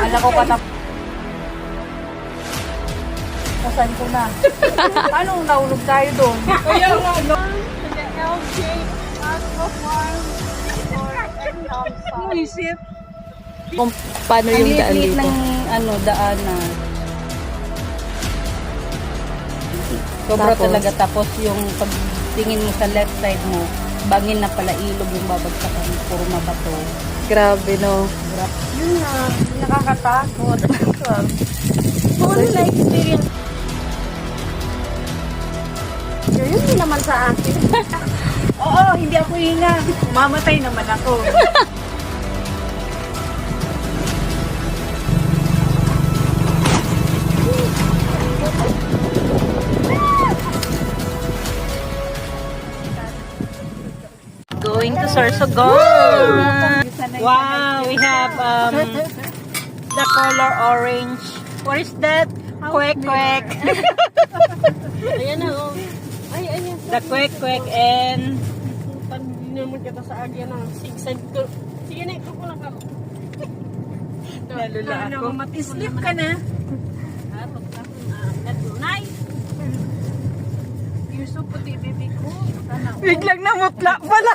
Kala ko patap. Kasan ko na. Paano naulog tayo doon? Kaya nga, no? Isip. Kung paano yung daan dito. ng daanan. Sobra Tapos? talaga. Tapos yung pagtingin mo sa left side mo, bangin na pala ilog yung babagsakan. Puro mabato. Grabe, no? Yun na. Nakakatakot. Kung ano na-experience. Yun din naman sa akin. Oo, hindi ako hinga. Mamatay naman ako. Going to Sorsogon. Wow, we have the color orange. What is that? Kwek kwek. Ayan na, oh. Ay, ayan. The kwek kwek and Hindi naman kita sa agya na. Sigsag ko. Sige na, ito ko lang ako. nalula ako. Sleep ka na. Natunay. You're so puti, baby ko. Biglang namutla pala.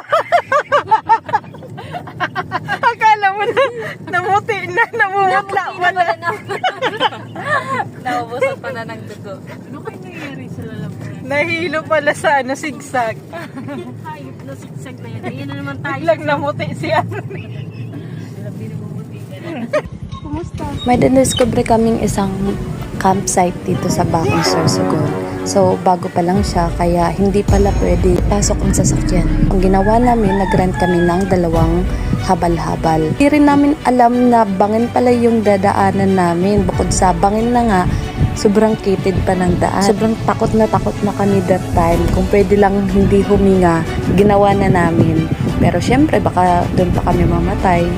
Akala mo na namuti na, namumutla pala. Naubusan pa na ng dugo. Ano kayo nangyayari sa lalamunan? Nahilo pala sa sigsag. Hayop na sigsag na yan. Ayan na naman tayo. Biglang namuti siya. Labi na bumuti ka na. Kumusta? May dinidiscover kaming isang campsite dito sa Bakong Sorsogon. So, bago pa lang siya, kaya hindi pala pwede pasok ang sasakyan. Ang ginawa namin, nag-rent kami ng 2 habal-habal. Hindi rin namin alam na bangin pala yung dadaanan namin. Bukod sa bangin na nga, sobrang kitid pa ng daan. Sobrang takot na kami that time. Kung pwede lang hindi huminga, ginawa na namin. Pero syempre, baka doon pa kami mamatay.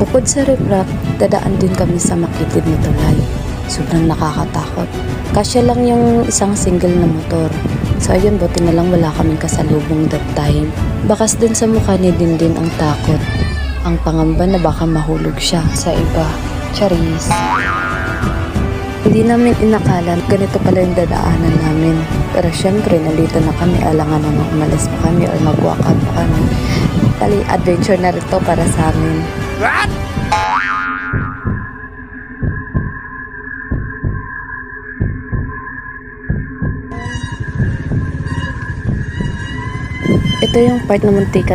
Bukod sa riprap, dadaan din kami sa makitid na tulay. Sobrang nakakatakot. Kasya lang yung isang single na motor. So ayun, buti na lang wala kaming kasalubong that time. Bakas din sa mukha ni Dindin ang takot. Ang pangamba na baka mahulog siya sa iba. Charis. Hindi namin inakala ganito pala yung dadaanan namin. Pero syempre, nandito na kami. Alangan na umalis pa kami or mag-walk up pa kami. Pali, adventure na rito para sa amin. Ito yung part na muntikan